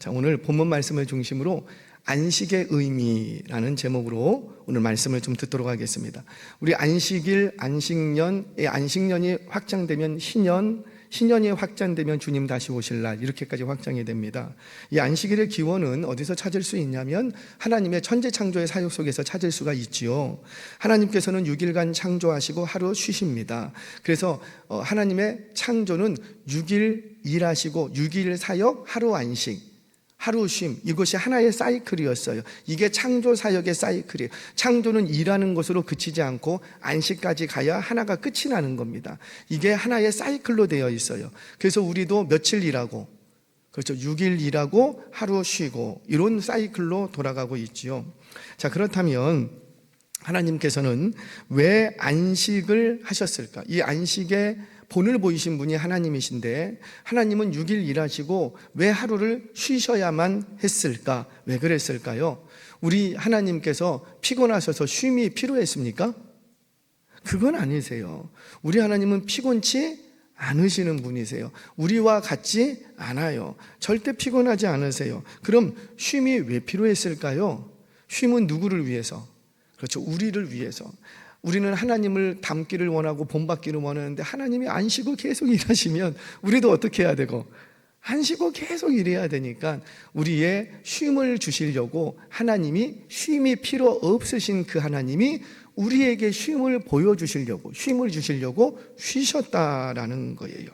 자, 오늘 본문 말씀을 중심으로 안식의 의미라는 제목으로 오늘 말씀을 좀 듣도록 하겠습니다. 우리 안식일, 안식년의 안식년이 확장되면 희년, 희년이 확장되면 주님 다시 오실 날, 이렇게까지 확장이 됩니다. 이 안식일의 기원은 어디서 찾을 수 있냐면 하나님의 천지창조의 사역 속에서 찾을 수가 있지요. 하나님께서는 6일간 창조하시고 하루 쉬십니다. 그래서 하나님의 창조는 6일 일하시고 6일 사역, 하루 안식, 하루 쉼, 이것이 하나의 사이클이었어요. 이게 창조 사역의 사이클이에요. 창조는 일하는 것으로 그치지 않고 안식까지 가야 하나가 끝이 나는 겁니다. 이게 하나의 사이클로 되어 있어요. 그래서 우리도 며칠 일하고, 그렇죠, 6일 일하고 하루 쉬고, 이런 사이클로 돌아가고 있지요. 자, 그렇다면 하나님께서는 왜 안식을 하셨을까? 이 안식의 본을 보이신 분이 하나님이신데 하나님은 6일 일하시고 왜 하루를 쉬셔야만 했을까? 왜 그랬을까요? 우리 하나님께서 피곤하셔서 쉼이 필요했습니까? 그건 아니세요. 우리 하나님은 피곤치 않으시는 분이세요. 우리와 같지 않아요. 절대 피곤하지 않으세요. 그럼 쉼이 왜 필요했을까요? 쉼은 누구를 위해서? 그렇죠, 우리를 위해서. 우리는 하나님을 닮기를 원하고 본받기를 원하는데 하나님이 안 쉬고 계속 일하시면 우리도 어떻게 해야 되고? 안 쉬고 계속 일해야 되니까 우리의 쉼을 주시려고, 하나님이 쉼이 필요 없으신 그 하나님이 우리에게 쉼을 보여주시려고, 쉼을 주시려고 쉬셨다라는 거예요.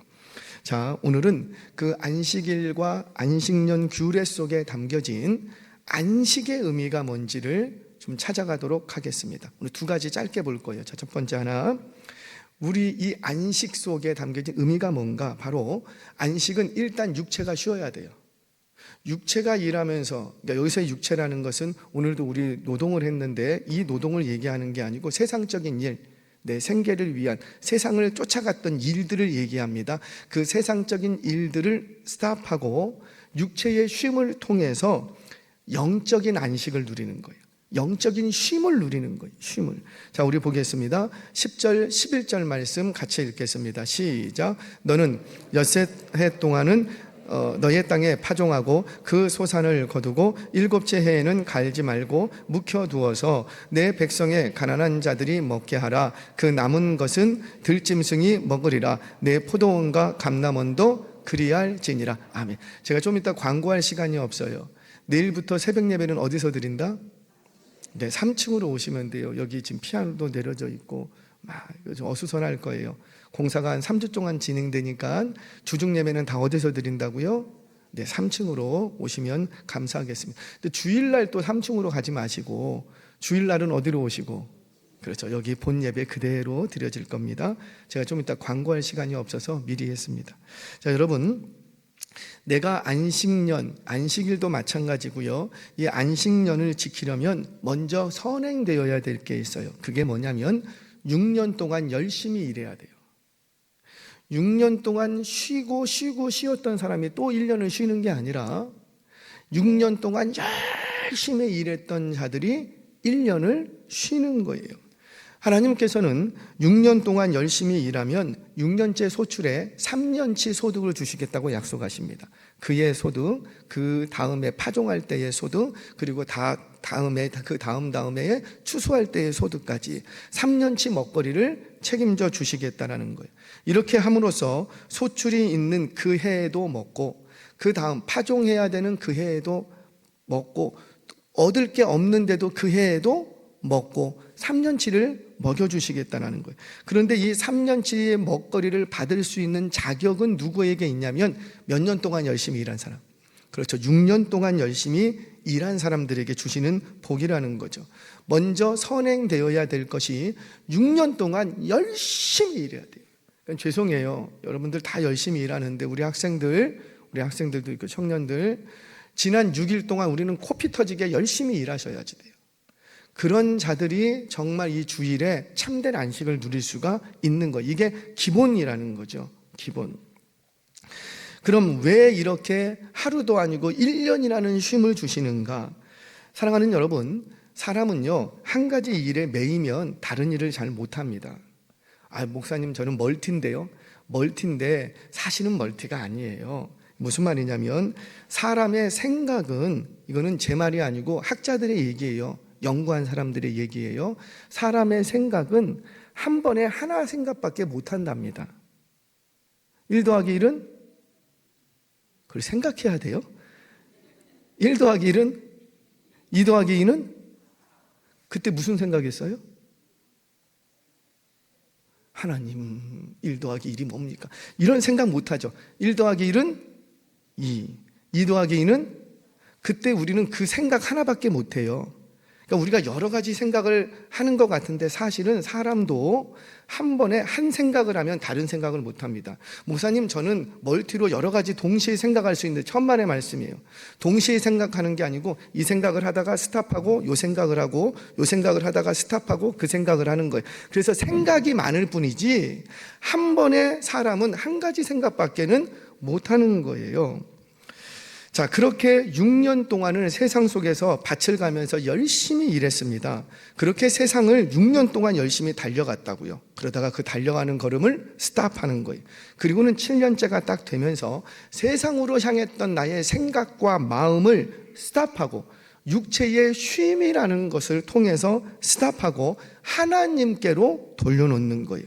자, 오늘은 그 안식일과 안식년 규례 속에 담겨진 안식의 의미가 뭔지를 좀 찾아가도록 하겠습니다. 오늘 두 가지 짧게 볼 거예요. 자, 첫 번째 하나, 우리 이 안식 속에 담겨진 의미가 뭔가? 바로 안식은 일단 육체가 쉬어야 돼요. 육체가 일하면서, 그러니까 여기서의 육체라는 것은 오늘도 우리 노동을 했는데 이 노동을 얘기하는 게 아니고 세상적인 일, 내 생계를 위한 세상을 쫓아갔던 일들을 얘기합니다. 그 세상적인 일들을 스탑하고 육체의 쉼을 통해서 영적인 안식을 누리는 거예요. 영적인 쉼을 누리는 거예요. 쉼을. 자, 우리 보겠습니다. 10절 11절 말씀 같이 읽겠습니다. 시작. 너는 엿새 해 동안은 너의 땅에 파종하고 그 소산을 거두고 일곱째 해에는 갈지 말고 묵혀두어서 내 백성의 가난한 자들이 먹게 하라. 그 남은 것은 들짐승이 먹으리라. 내 포도원과 감람원도 그리할지니라. 아멘. 제가 좀 이따 광고할 시간이 없어요. 내일부터 새벽 예배는 어디서 드린다? 네, 3층으로 오시면 돼요. 여기 지금 피아노도 내려져 있고 막 좀 어수선할 거예요. 공사가 한 3주 동안 진행되니까 주중 예배는 다 어디서 드린다고요? 네, 3층으로 오시면 감사하겠습니다. 근데 주일날 또 3층으로 가지 마시고 주일날은 어디로 오시고, 그렇죠, 여기 본 예배 그대로 드려질 겁니다. 제가 좀 이따 광고할 시간이 없어서 미리 했습니다. 자, 여러분, 내가 안식년, 안식일도 마찬가지고요. 이 안식년을 지키려면 먼저 선행되어야 될 게 있어요. 그게 뭐냐면 6년 동안 열심히 일해야 돼요. 6년 동안 쉬고 쉬었던 사람이 또 1년을 쉬는 게 아니라 6년 동안 열심히 일했던 자들이 1년을 쉬는 거예요. 하나님께서는 6년 동안 열심히 일하면 6년째 소출에 3년치 소득을 주시겠다고 약속하십니다. 그의 소득, 그 다음에 파종할 때의 소득, 그리고 그 다음에 추수할 때의 소득까지 3년치 먹거리를 책임져 주시겠다는 거예요. 이렇게 함으로써 소출이 있는 그 해에도 먹고, 그 다음 파종해야 되는 그 해에도 먹고, 얻을 게 없는데도 그 해에도 먹고 3년치를 먹여주시겠다는 거예요. 그런데 이 3년치의 먹거리를 받을 수 있는 자격은 누구에게 있냐면 몇 년 동안 열심히 일한 사람, 그렇죠, 6년 동안 열심히 일한 사람들에게 주시는 복이라는 거죠. 먼저 선행되어야 될 것이 6년 동안 열심히 일해야 돼요. 그러니까 죄송해요, 여러분들 다 열심히 일하는데 우리 학생들도 있고 청년들, 지난 6일 동안 우리는 코피 터지게 열심히 일하셔야지 돼요. 그런 자들이 정말 이 주일에 참된 안식을 누릴 수가 있는 거, 이게 기본이라는 거죠. 기본. 그럼 왜 이렇게 하루도 아니고 1년이라는 쉼을 주시는가? 사랑하는 여러분, 사람은요 한 가지 일에 매이면 다른 일을 잘 못합니다. 목사님 저는 멀티인데요. 멀티인데 사실은 멀티가 아니에요. 무슨 말이냐면 사람의 생각은, 이거는 제 말이 아니고 학자들의 얘기예요. 연구한 사람들의 얘기예요. 사람의 생각은 한 번에 하나 생각밖에 못 한답니다. 1 더하기 1은? 그걸 생각해야 돼요. 1 더하기 1은? 2 더하기 2는? 그때 무슨 생각했어요? 하나님, 1 더하기 1이 뭡니까? 이런 생각 못 하죠. 1 더하기 1은 2 더하기 2는? 그때 우리는 그 생각 하나밖에 못 해요. 그러니까 우리가 여러 가지 생각을 하는 것 같은데 사실은 사람도 한 번에 한 생각을 하면 다른 생각을 못 합니다. 목사님, 저는 멀티로 여러 가지 동시에 생각할 수 있는데 천만의 말씀이에요. 동시에 생각하는 게 아니고 이 생각을 하다가 스탑하고 요 생각을 하고 요 생각을 하다가 스탑하고 그 생각을 하는 거예요. 그래서 생각이 많을 뿐이지 한 번에 사람은 한 가지 생각밖에는 못 하는 거예요. 자, 그렇게 6년 동안을 세상 속에서 밭을 가면서 열심히 일했습니다. 그렇게 세상을 6년 동안 열심히 달려갔다고요. 그러다가 그 달려가는 걸음을 스탑하는 거예요. 그리고는 7년째가 딱 되면서 세상으로 향했던 나의 생각과 마음을 스탑하고 육체의 쉼이라는 것을 통해서 스탑하고 하나님께로 돌려놓는 거예요.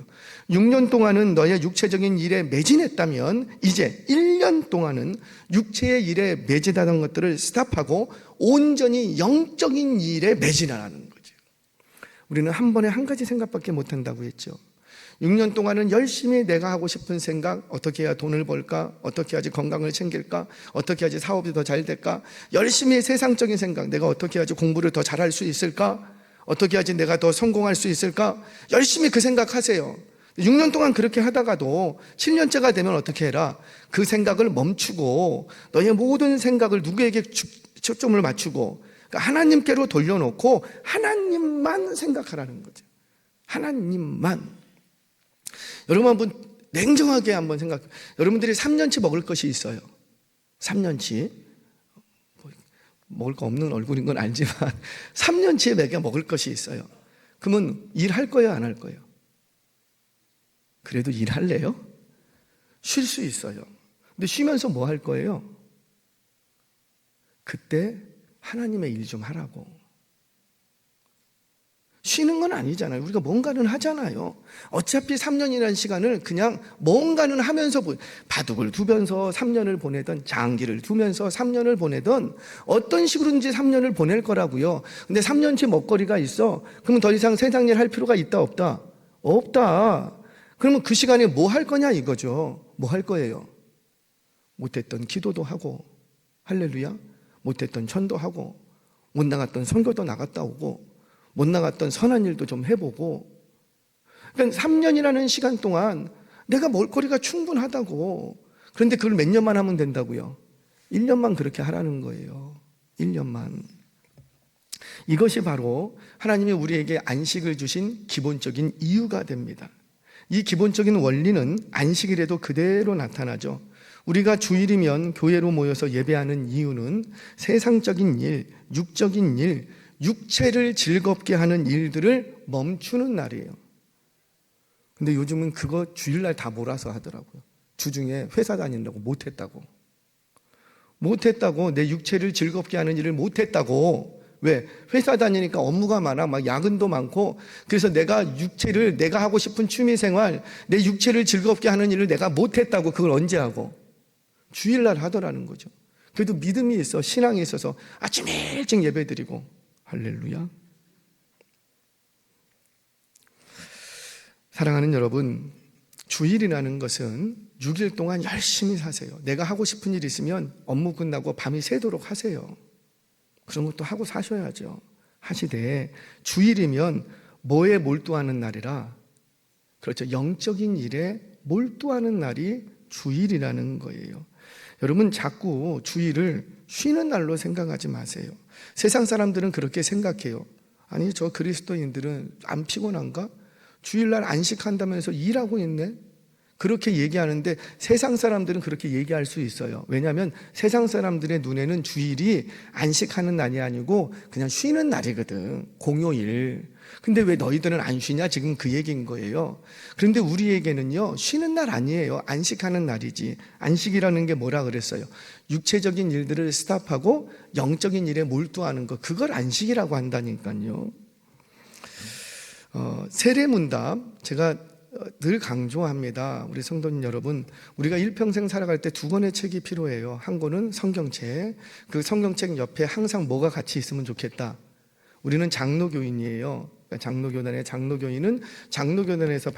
6년 동안은 너의 육체적인 일에 매진했다면 이제 1년 동안은 육체의 일에 매진하던 것들을 스탑하고 온전히 영적인 일에 매진하라는 거죠. 우리는 한 번에 한 가지 생각밖에 못한다고 했죠. 6년 동안은 열심히 내가 하고 싶은 생각, 어떻게 해야 돈을 벌까? 어떻게 해야지 건강을 챙길까? 어떻게 해야지 사업이 더 잘 될까? 열심히 세상적인 생각, 내가 어떻게 해야지 공부를 더 잘할 수 있을까? 어떻게 해야지 내가 더 성공할 수 있을까? 열심히 그 생각하세요. 6년 동안 그렇게 하다가도 7년째가 되면 어떻게 해라? 그 생각을 멈추고 너의 모든 생각을 누구에게 초점을 맞추고 그러니까 하나님께로 돌려놓고 하나님만 생각하라는 거죠. 하나님만. 여러분 한번 냉정하게 한번 생각. 여러분들이 3년치 먹을 것이 있어요. 3년치 먹을 거 없는 얼굴인 건 알지만 3년치에 내가 먹을 것이 있어요. 그러면 일할 거예요, 안 할 거예요? 그래도 일할래요? 쉴 수 있어요. 근데 쉬면서 뭐 할 거예요? 그때 하나님의 일 좀 하라고. 쉬는 건 아니잖아요. 우리가 뭔가는 하잖아요. 어차피 3년이라는 시간을 그냥 뭔가는 하면서 바둑을 두면서 3년을 보내던 장기를 두면서 3년을 보내던 어떤 식으로든지 3년을 보낼 거라고요. 근데 3년치 먹거리가 있어. 그러면 더 이상 세상 일 할 필요가 있다 없다? 없다. 그러면 그 시간에 뭐 할 거냐 이거죠. 뭐 할 거예요? 못했던 기도도 하고 할렐루야. 못했던 전도하고 못 나갔던 선교도 나갔다 오고 못 나갔던 선한 일도 좀 해보고. 그러니까 3년이라는 시간 동안 내가 먹을거리가 충분하다고. 그런데 그걸 몇 년만 하면 된다고요? 1년만 그렇게 하라는 거예요. 1년만. 이것이 바로 하나님이 우리에게 안식을 주신 기본적인 이유가 됩니다. 이 기본적인 원리는 안식일에도 그대로 나타나죠. 우리가 주일이면 교회로 모여서 예배하는 이유는 세상적인 일, 육적인 일, 육체를 즐겁게 하는 일들을 멈추는 날이에요. 근데 요즘은 그거 주일날 다 몰아서 하더라고요. 주중에 회사 다닌다고 못했다고. 내 육체를 즐겁게 하는 일을 못했다고. 왜? 회사 다니니까 업무가 많아, 막 야근도 많고. 그래서 내가 하고 싶은 취미생활, 내 육체를 즐겁게 하는 일을 내가 못했다고. 그걸 언제 하고? 주일날 하더라는 거죠. 그래도 믿음이 있어, 신앙이 있어서 아침 일찍 예배드리고. 할렐루야. 사랑하는 여러분, 주일이라는 것은 6일 동안 열심히 사세요. 내가 하고 싶은 일 있으면 업무 끝나고 밤이 새도록 하세요. 그런 것도 하고 사셔야죠. 하시되 주일이면 뭐에 몰두하는 날이라? 그렇죠. 영적인 일에 몰두하는 날이 주일이라는 거예요. 여러분 자꾸 주일을 쉬는 날로 생각하지 마세요. 세상 사람들은 그렇게 생각해요. 아니, 저 그리스도인들은 안 피곤한가? 주일날 안식한다면서 일하고 있네? 그렇게 얘기하는데 세상 사람들은 그렇게 얘기할 수 있어요. 왜냐하면 세상 사람들의 눈에는 주일이 안식하는 날이 아니고 그냥 쉬는 날이거든. 공휴일. 근데 왜 너희들은 안 쉬냐? 지금 그 얘기인 거예요. 그런데 우리에게는요, 쉬는 날 아니에요. 안식하는 날이지. 안식이라는 게 뭐라 그랬어요? 육체적인 일들을 스탑하고 영적인 일에 몰두하는 거, 그걸 안식이라고 한다니까요. 세례문답, 제가 늘 강조합니다. 우리 성도님 여러분, 우리가 일평생 살아갈 때 두 권의 책이 필요해요. 한 권은 성경책. 그 성경책 옆에 항상 뭐가 같이 있으면 좋겠다. 우리는 장로교인이에요. 장로교단의 장로교인은 장로교단에서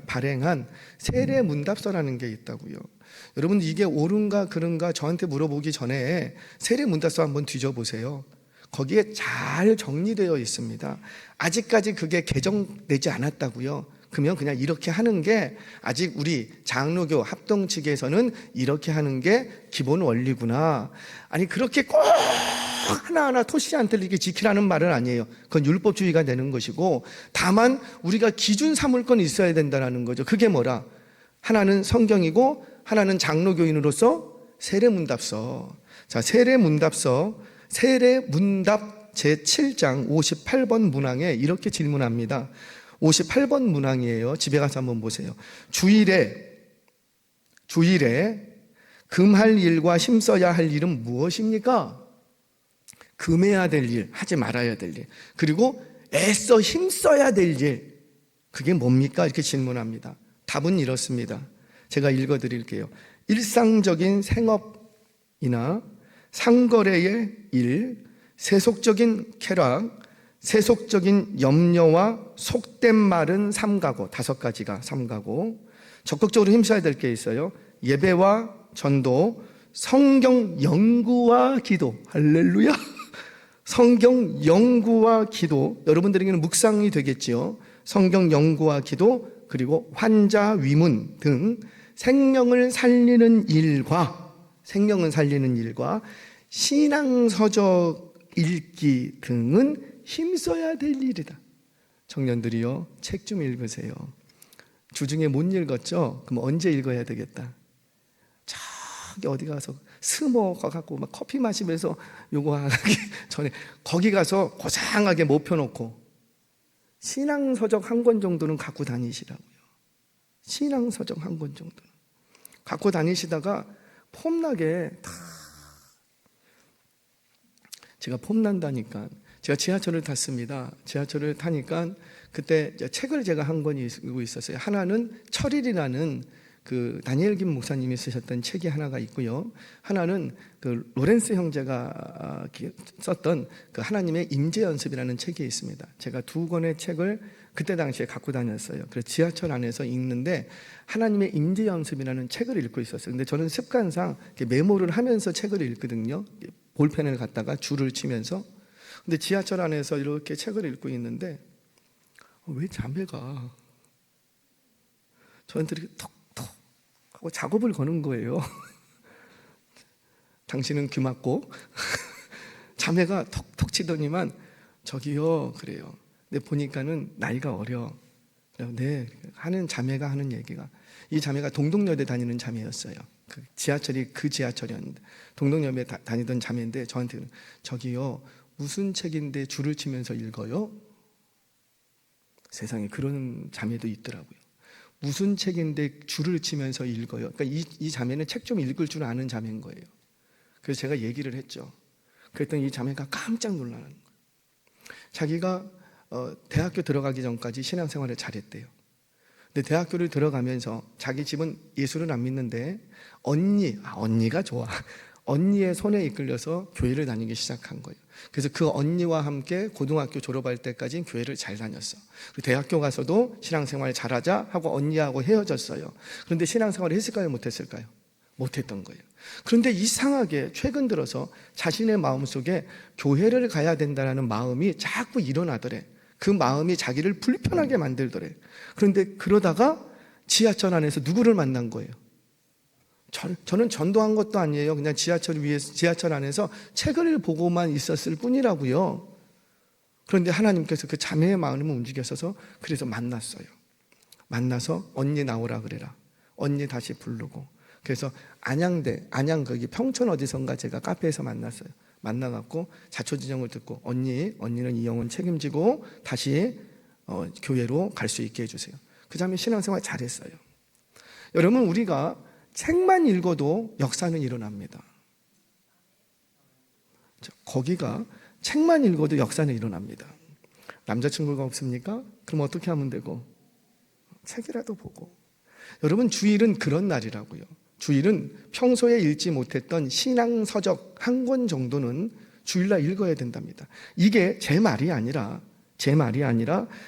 발행한 세례문답서라는 게 있다고요. 여러분, 이게 옳은가 그른가 저한테 물어보기 전에 세례문답서 한번 뒤져보세요. 거기에 잘 정리되어 있습니다. 아직까지 그게 개정되지 않았다고요. 그러면 그냥 이렇게 하는 게 아직 우리 장로교 합동 측에서는 이렇게 하는 게 기본 원리구나. 아니, 그렇게 꼭 하나하나 토시 안 틀리게 지키라는 말은 아니에요. 그건 율법주의가 되는 것이고, 다만 우리가 기준 삼을 건 있어야 된다는 거죠. 그게 뭐라? 하나는 성경이고 하나는 장로교인으로서 세례문답서. 자, 세례문답서, 세례문답 제7장 58번 문항에 이렇게 질문합니다. 58번 문항이에요. 집에 가서 한번 보세요. 주일에 금할 일과 힘써야 할 일은 무엇입니까? 금해야 될 일, 하지 말아야 될 일, 그리고 애써 힘써야 될 일, 그게 뭡니까? 이렇게 질문합니다. 답은 이렇습니다. 제가 읽어드릴게요. 일상적인 생업이나 상거래의 일, 세속적인 쾌락, 세속적인 염려와 속된 말은 삼가고, 5가지가 삼가고, 적극적으로 힘써야 될 게 있어요. 예배와 전도, 성경 연구와 기도. 할렐루야. 성경 연구와 기도, 여러분들에게는 묵상이 되겠지요. 성경 연구와 기도, 그리고 환자 위문 등 생명을 살리는 일과 신앙서적 읽기 등은 힘써야 될 일이다. 청년들이요, 책 좀 읽으세요. 주중에 못 읽었죠? 그럼 언제 읽어야 되겠다? 저기 어디 가서 스모 가갖고 막 커피 마시면서 요거 하기 전에 거기 가서 고상하게 못 펴놓고 신앙서적 한 권 정도는 갖고 다니시라고요. 신앙서적 한 권 정도는 갖고 다니시다가 폼나게 다, 제가 폼난다니까, 제가 지하철을 탔습니다. 지하철을 타니까 그때 책을 제가 한 권 읽고 있었어요. 하나는 철일이라는 그 다니엘 김 목사님이 쓰셨던 책이 하나가 있고요. 하나는 그 로렌스 형제가 썼던 그 하나님의 임재 연습이라는 책이 있습니다. 제가 두 권의 책을 그때 당시에 갖고 다녔어요. 그래서 지하철 안에서 읽는데 하나님의 임재 연습이라는 책을 읽고 있었어요. 근데 저는 습관상 메모를 하면서 책을 읽거든요. 볼펜을 갖다가 줄을 치면서. 근데 지하철 안에서 이렇게 책을 읽고 있는데 왜 자매가 저한테 이렇게 톡톡 하고 작업을 거는 거예요. 당신은 귀 막고 자매가 톡톡 치더니만 저기요 그래요. 근데 보니까는 나이가 어려. 네, 하는 자매가 하는 얘기가, 이 자매가 동덕여대 다니는 자매였어요. 그 지하철이 그 지하철이었는데 동덕여대 다니던 자매인데 저한테는 저기요 무슨 책인데 줄을 치면서 읽어요? 세상에 그런 자매도 있더라고요. 무슨 책인데 줄을 치면서 읽어요? 그러니까 이 자매는 책 좀 읽을 줄 아는 자매인 거예요. 그래서 제가 얘기를 했죠. 그랬더니 이 자매가 깜짝 놀라는 거예요. 자기가 대학교 들어가기 전까지 신앙생활을 잘했대요. 근데 대학교를 들어가면서 자기 집은 예수를 안 믿는데 언니가 좋아. 언니의 손에 이끌려서 교회를 다니기 시작한 거예요. 그래서 그 언니와 함께 고등학교 졸업할 때까지 교회를 잘 다녔어. 대학교 가서도 신앙생활 잘하자 하고 언니하고 헤어졌어요. 그런데 신앙생활을 했을까요? 못했을까요? 못했던 거예요. 그런데 이상하게 최근 들어서 자신의 마음속에 교회를 가야 된다는 마음이 자꾸 일어나더래. 그 마음이 자기를 불편하게 만들더래. 그런데 그러다가 지하철 안에서 누구를 만난 거예요? 저는 전도한 것도 아니에요. 그냥 지하철 안에서 책을 보고만 있었을 뿐이라고요. 그런데 하나님께서 그 자매의 마음을 움직여서 그래서 만났어요. 만나서 언니 나오라 그래라. 언니 다시 부르고. 그래서 안양 거기 평촌 어디선가 제가 카페에서 만났어요. 만나갖고 자초지종을 듣고 언니는 이 영혼 책임지고 다시 교회로 갈 수 있게 해주세요. 그 다음에 신앙생활 잘했어요. 여러분, 우리가 책만 읽어도 역사는 일어납니다. 거기가 책만 읽어도 역사는 일어납니다. 남자친구가 없습니까? 그럼 어떻게 하면 되고? 책이라도 보고. 여러분, 주일은 그런 날이라고요. 주일은 평소에 읽지 못했던 신앙서적 한 권 정도는 주일날 읽어야 된답니다. 이게 제 말이 아니라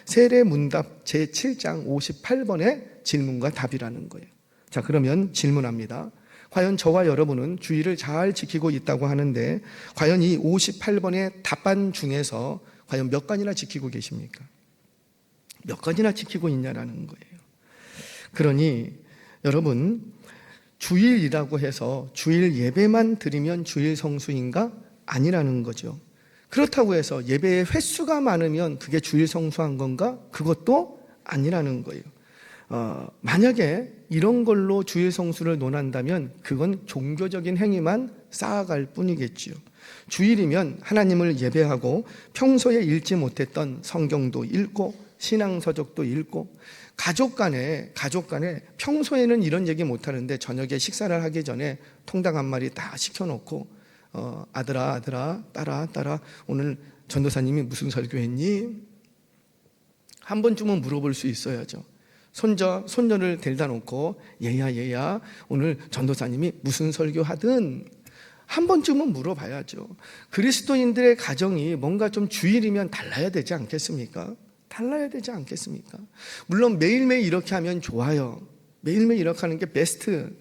세례문답 제7장 58번의 질문과 답이라는 거예요. 자, 그러면 질문합니다. 과연 저와 여러분은 주일을 잘 지키고 있다고 하는데 과연 이 58번의 답안 중에서 과연 몇 간이나 지키고 계십니까? 몇 간이나 지키고 있냐라는 거예요. 그러니 여러분, 주일이라고 해서 주일 예배만 드리면 주일 성수인가? 아니라는 거죠. 그렇다고 해서 예배의 횟수가 많으면 그게 주일 성수한 건가? 그것도 아니라는 거예요. 만약에 이런 걸로 주일 성수를 논한다면 그건 종교적인 행위만 쌓아갈 뿐이겠지요. 주일이면 하나님을 예배하고 평소에 읽지 못했던 성경도 읽고 신앙서적도 읽고 가족 간에 평소에는 이런 얘기 못하는데 저녁에 식사를 하기 전에 통닭 한 마리 다 시켜놓고 아들아 딸아 오늘 전도사님이 무슨 설교했니? 한 번쯤은 물어볼 수 있어야죠. 손녀를 데려다 놓고 얘야 오늘 전도사님이 무슨 설교하든 한 번쯤은 물어봐야죠. 그리스도인들의 가정이 뭔가 좀 주일이면 달라야 되지 않겠습니까? 물론 매일매일 이렇게 하면 좋아요. 매일매일 이렇게 하는 게 베스트.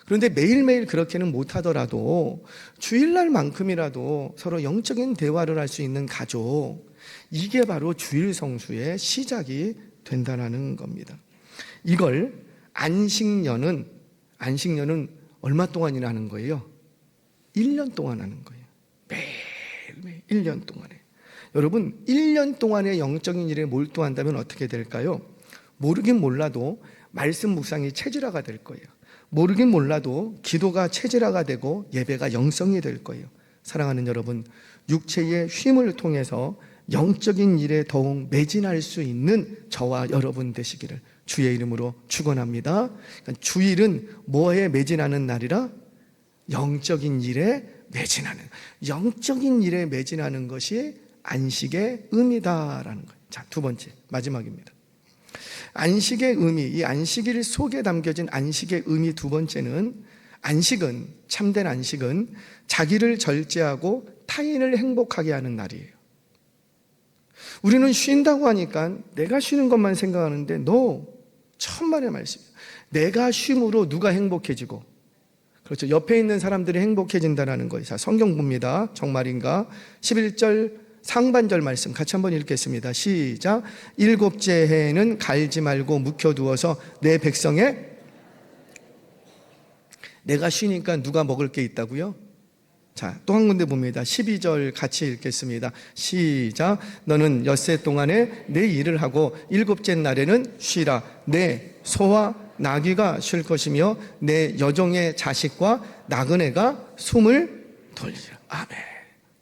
그런데 매일매일 그렇게는 못하더라도 주일날만큼이라도 서로 영적인 대화를 할 수 있는 가족, 이게 바로 주일 성수의 시작이 된다는 겁니다. 이걸 안식년은 얼마 동안이나 하는 거예요? 1년 동안 하는 거예요. 매일매일 1년 동안에. 여러분, 1년 동안의 영적인 일에 몰두한다면 어떻게 될까요? 모르긴 몰라도 말씀 묵상이 체질화가 될 거예요. 모르긴 몰라도 기도가 체질화가 되고 예배가 영성이 될 거예요. 사랑하는 여러분, 육체의 쉼을 통해서 영적인 일에 더욱 매진할 수 있는 저와 여러분 되시기를 주의 이름으로 축원합니다. 그러니까 주일은 뭐에 매진하는 날이라? 영적인 일에 매진하는 것이 안식의 의미다라는 거예요. 자, 두 번째, 마지막입니다. 안식의 의미, 이 안식일 속에 담겨진 안식의 의미 두 번째는 참된 안식은 자기를 절제하고 타인을 행복하게 하는 날이에요. 우리는 쉰다고 하니까 내가 쉬는 것만 생각하는데 천만의 말씀이에요. 내가 쉼으로 누가 행복해지고, 그렇죠, 옆에 있는 사람들이 행복해진다는 거예요. 자, 성경 봅니다. 정말인가? 11절 상반절 말씀 같이 한번 읽겠습니다. 시작. 7째 해에는 갈지 말고 묵혀두어서 내 백성에, 내가 쉬니까 누가 먹을 게 있다고요? 자, 또 한 군데 봅니다. 12절 같이 읽겠습니다. 시작. 너는 엿새 동안에 내 일을 하고 7째 날에는 쉬라. 내 소와 나귀가 쉴 것이며 내 여종의 자식과 나그네가 숨을 돌리라. 아멘.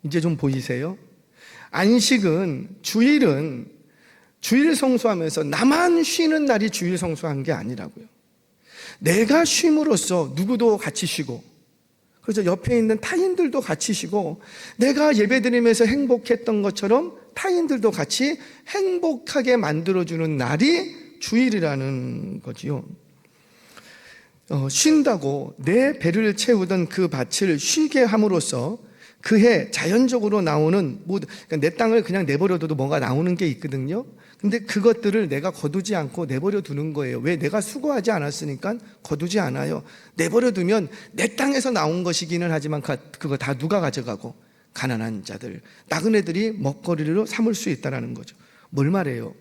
이제 좀 보이세요? 안식은, 주일 성수하면서 나만 쉬는 날이 주일 성수한 게 아니라고요. 내가 쉼으로써 누구도 같이 쉬고, 그래서 옆에 있는 타인들도 같이 쉬고, 내가 예배드리면서 행복했던 것처럼 타인들도 같이 행복하게 만들어주는 날이 주일이라는 거지요. 쉰다고 내 배를 채우던 그 밭을 쉬게 함으로써 그해 자연적으로 나오는 그러니까 내 땅을 그냥 내버려둬도 뭔가 나오는 게 있거든요. 근데 그것들을 내가 거두지 않고 내버려 두는 거예요. 왜? 내가 수고하지 않았으니까 거두지 않아요. 내버려 두면 내 땅에서 나온 것이기는 하지만 그거 다 누가 가져가고? 가난한 자들, 나그네들이 먹거리로 삼을 수 있다는 거죠. 뭘 말해요?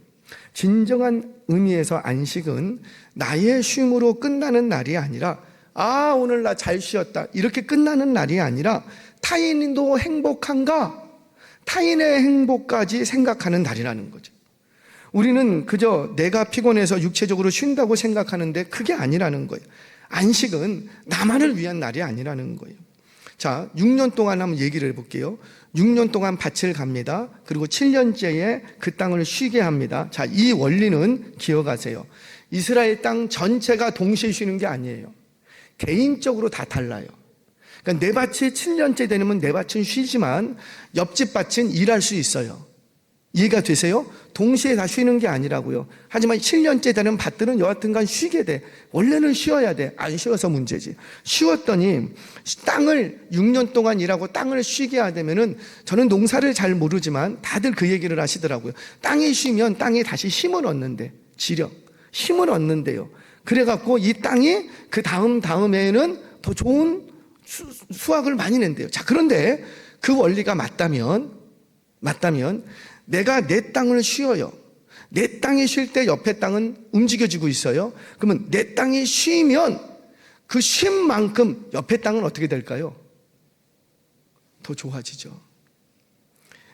진정한 의미에서 안식은 나의 쉼으로 끝나는 날이 아니라, 오늘 나 잘 쉬었다, 이렇게 끝나는 날이 아니라 타인도 행복한가? 타인의 행복까지 생각하는 날이라는 거죠. 우리는 그저 내가 피곤해서 육체적으로 쉰다고 생각하는데 그게 아니라는 거예요. 안식은 나만을 위한 날이 아니라는 거예요. 자, 6년 동안 한번 얘기를 해볼게요. 6년 동안 밭을 갑니다. 그리고 7년째에 그 땅을 쉬게 합니다. 자, 이 원리는 기억하세요. 이스라엘 땅 전체가 동시에 쉬는 게 아니에요. 개인적으로 다 달라요. 그러니까 내 밭이 7년째 되면 내 밭은 쉬지만 옆집 밭은 일할 수 있어요. 이해가 되세요? 동시에 다 쉬는 게 아니라고요. 하지만 7년째 되는 밭들은 여하튼간 쉬게 돼. 원래는 쉬어야 돼. 안 쉬어서 문제지. 쉬었더니 땅을 6년 동안 일하고 땅을 쉬게 하려면은, 저는 농사를 잘 모르지만 다들 그 얘기를 하시더라고요. 땅이 쉬면 땅이 다시 힘을 얻는데, 지력, 힘을 얻는데요. 그래갖고 이 땅이 그 다음에는 더 좋은 수확을 많이 낸대요. 자, 그런데 그 원리가 맞다면 내가 내 땅을 쉬어요. 내 땅이 쉴 때 옆에 땅은 움직여지고 있어요. 그러면 내 땅이 쉬면 그 쉼 만큼 옆에 땅은 어떻게 될까요? 더 좋아지죠.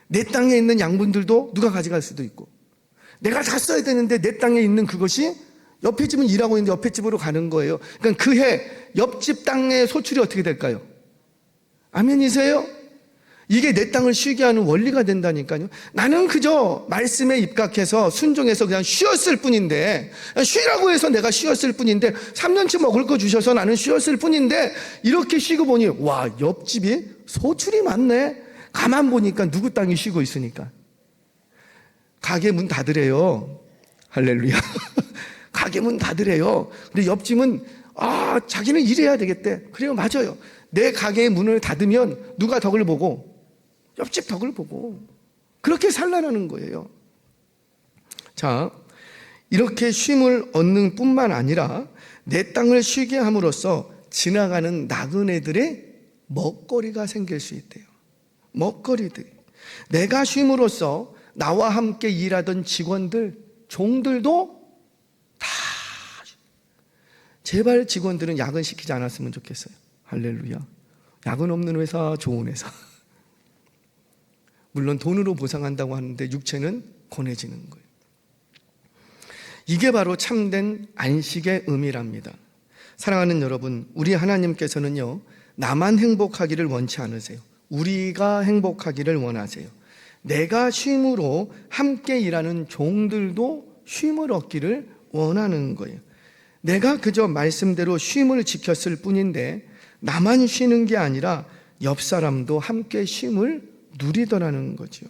내 땅에 있는 양분들도 누가 가져갈 수도 있고, 내가 다 써야 되는데 내 땅에 있는 그것이 옆에 집은 일하고 있는데 옆에 집으로 가는 거예요. 그러니까 그 해 옆집 땅의 소출이 어떻게 될까요? 아멘이세요? 이게 내 땅을 쉬게 하는 원리가 된다니까요. 나는 그저 말씀에 입각해서 순종해서 그냥 쉬었을 뿐인데, 쉬라고 해서 내가 쉬었을 뿐인데, 3년치 먹을 거 주셔서 나는 쉬었을 뿐인데, 이렇게 쉬고 보니 와, 옆집이 소출이 많네. 가만 보니까 누구 땅이 쉬고 있으니까. 가게 문 닫으래요. 할렐루야. 가게 문 닫으래요. 근데 옆집은 자기는 일해야 되겠대. 그래요, 맞아요. 내 가게의 문을 닫으면 누가 덕을 보고? 옆집 덕을 보고. 그렇게 살라는 거예요. 자, 이렇게 쉼을 얻는 뿐만 아니라 내 땅을 쉬게 함으로써 지나가는 나그네들의 먹거리가 생길 수 있대요. 먹거리들. 내가 쉼으로써 나와 함께 일하던 직원들, 종들도 다, 제발 직원들은 야근 시키지 않았으면 좋겠어요. 할렐루야. 야근 없는 회사, 좋은 회사. 물론 돈으로 보상한다고 하는데 육체는 권해지는 거예요. 이게 바로 참된 안식의 의미랍니다. 사랑하는 여러분, 우리 하나님께서는요, 나만 행복하기를 원치 않으세요. 우리가 행복하기를 원하세요. 내가 쉼으로 함께 일하는 종들도 쉼을 얻기를 원하는 거예요. 내가 그저 말씀대로 쉼을 지켰을 뿐인데 나만 쉬는 게 아니라 옆 사람도 함께 쉼을 누리더라는 거죠.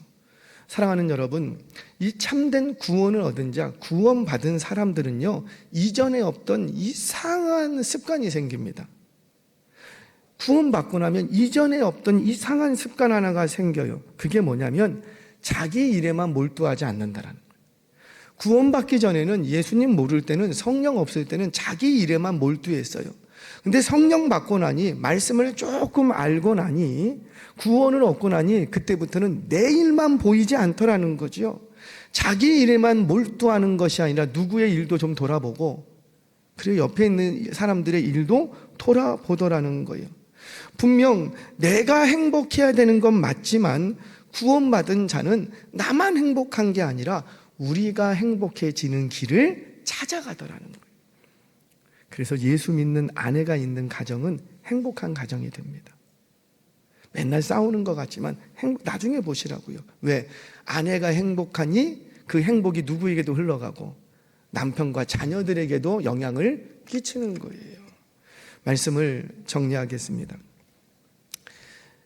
사랑하는 여러분, 이 참된 구원을 얻은 자, 구원받은 사람들은요, 이전에 없던 이상한 습관이 생깁니다. 구원받고 나면 이전에 없던 이상한 습관 하나가 생겨요. 그게 뭐냐면 자기 일에만 몰두하지 않는다라는 거예요. 구원받기 전에는, 예수님 모를 때는, 성령 없을 때는 자기 일에만 몰두했어요. 근데 성령 받고 나니, 말씀을 조금 알고 나니, 구원을 얻고 나니 그때부터는 내 일만 보이지 않더라는 거죠. 자기 일에만 몰두하는 것이 아니라 누구의 일도 좀 돌아보고, 그리고 옆에 있는 사람들의 일도 돌아보더라는 거예요. 분명 내가 행복해야 되는 건 맞지만 구원받은 자는 나만 행복한 게 아니라 우리가 행복해지는 길을 찾아가더라는 거예요. 그래서 예수 믿는 아내가 있는 가정은 행복한 가정이 됩니다. 맨날 싸우는 것 같지만 나중에 보시라고요. 왜? 아내가 행복하니 그 행복이 누구에게도 흘러가고 남편과 자녀들에게도 영향을 끼치는 거예요. 말씀을 정리하겠습니다.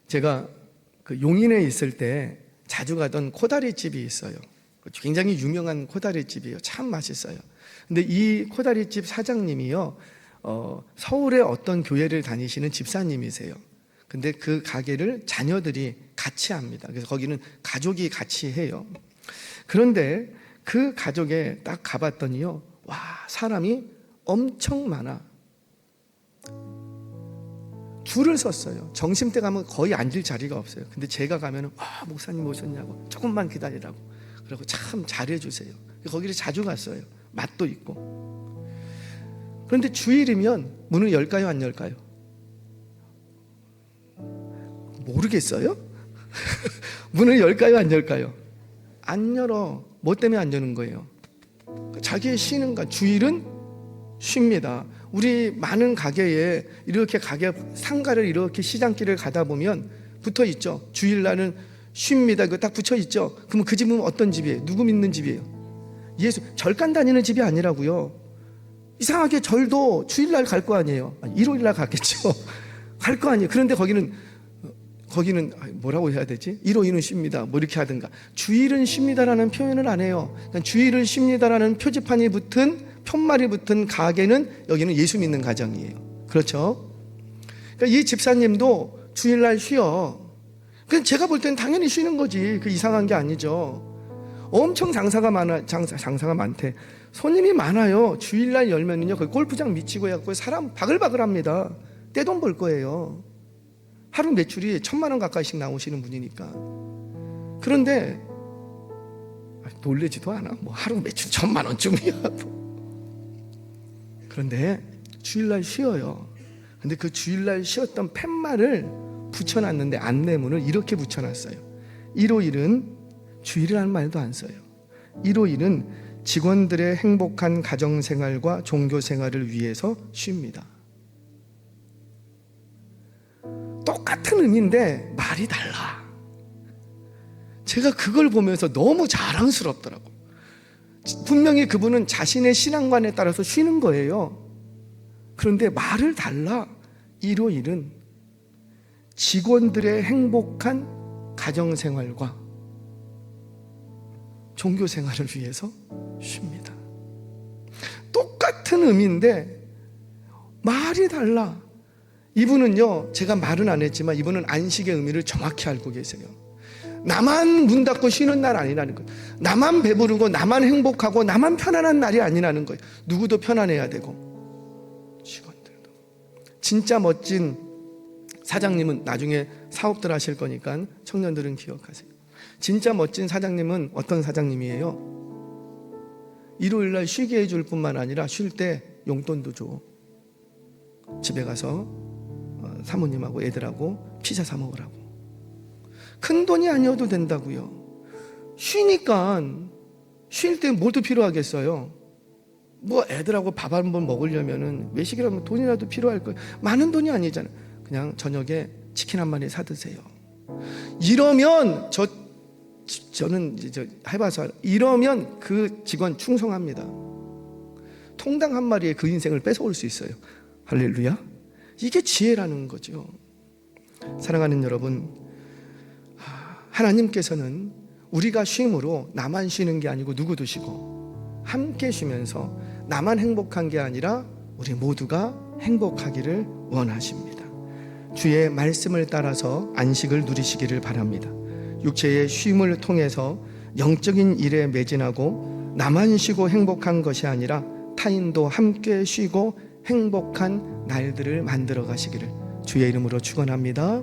제가 그 용인에 있을 때 자주 가던 코다리집이 있어요. 굉장히 유명한 코다리집이에요. 참 맛있어요. 근데 이 코다리집 사장님이요, 서울의 어떤 교회를 다니시는 집사님이세요. 근데 그 가게를 자녀들이 같이 합니다. 그래서 거기는 가족이 같이 해요. 그런데 그 가족에 딱 가봤더니요, 와, 사람이 엄청 많아. 줄을 섰어요. 점심때 가면 거의 앉을 자리가 없어요. 근데 제가 가면은, 목사님 오셨냐고, 조금만 기다리라고. 그리고 참 잘해주세요. 거기를 자주 갔어요. 맛도 있고. 그런데 주일이면 문을 열까요, 안 열까요? 모르겠어요? 문을 열까요, 안 열까요? 안 열어. 뭐 때문에 안 여는 거예요? 자기의 쉬는 가 주일은 쉽니다. 우리 많은 가게에 이렇게 가게 상가를 이렇게 시장길을 가다 보면 붙어 있죠. 주일날은 쉽니다. 그거 딱 붙여 있죠. 그러면 그 집은 어떤 집이에요? 누구 믿는 집이에요? 예수. 절간 다니는 집이 아니라고요. 이상하게 절도 주일날 갈 거 아니에요. 일요일날 갔겠죠. 갈 거 아니에요. 그런데 거기는 뭐라고 해야 되지? 일요일은 쉽니다. 뭐 이렇게 하든가. 주일은 쉽니다라는 표현을 안 해요. 주일은 쉽니다라는 표지판이 붙은 편말이 붙은 가게는 여기는 예수 믿는 가정이에요. 그렇죠? 그러니까 이 집사님도 주일날 쉬어. 그냥 제가 볼 때는 당연히 쉬는 거지. 그 이상한 게 아니죠. 엄청 장사가 많대. 손님이 많아요. 주일날 열면은요, 그 골프장 미치고 해갖고 사람 바글바글합니다. 떼돈 벌 거예요. 하루 매출이 1,000만 원 가까이씩 나오시는 분이니까. 그런데 놀래지도 않아. 뭐 하루 매출 1,000만 원쯤이야. 그런데 주일날 쉬어요. 근데 그 주일날 쉬었던 팻말을 붙여놨는데 안내문을 이렇게 붙여놨어요. 일요일은 주일이라는 말도 안 써요. 일요일은 직원들의 행복한 가정생활과 종교생활을 위해서 쉽니다. 똑같은 의미인데 말이 달라. 제가 그걸 보면서 너무 자랑스럽더라고. 분명히 그분은 자신의 신앙관에 따라서 쉬는 거예요. 그런데 말을 달라. 일요일은 직원들의 행복한 가정생활과 종교생활을 위해서 쉽니다. 똑같은 의미인데 말이 달라. 이분은요, 제가 말은 안 했지만 이분은 안식의 의미를 정확히 알고 계세요. 나만 문 닫고 쉬는 날 아니라는 거예요. 나만 배부르고 나만 행복하고 나만 편안한 날이 아니라는 거예요. 누구도 편안해야 되고 직원들도. 진짜 멋진 사장님은 나중에 사업들 하실 거니까 청년들은 기억하세요. 진짜 멋진 사장님은 어떤 사장님이에요? 일요일날 쉬게 해줄 뿐만 아니라 쉴 때 용돈도 줘. 집에 가서 사모님하고 애들하고 피자 사 먹으라고. 큰 돈이 아니어도 된다고요. 쉬니까 쉴 때 뭐도 필요하겠어요. 뭐 애들하고 밥 한 번 먹으려면은 외식이라면 돈이라도 필요할 거예요. 많은 돈이 아니잖아요. 그냥 저녁에 치킨 한 마리 사 드세요. 이러면 저는 이제 해봐서 이러면 그 직원 충성합니다. 통당 한 마리에 그 인생을 뺏어올 수 있어요. 할렐루야. 이게 지혜라는 거죠. 사랑하는 여러분, 하나님께서는 우리가 쉼으로 나만 쉬는 게 아니고 누구도 쉬고 함께 쉬면서 나만 행복한 게 아니라 우리 모두가 행복하기를 원하십니다. 주의 말씀을 따라서 안식을 누리시기를 바랍니다. 육체의 쉼을 통해서 영적인 일에 매진하고 나만 쉬고 행복한 것이 아니라 타인도 함께 쉬고 행복한 날들을 만들어 가시기를 주의 이름으로 축원합니다.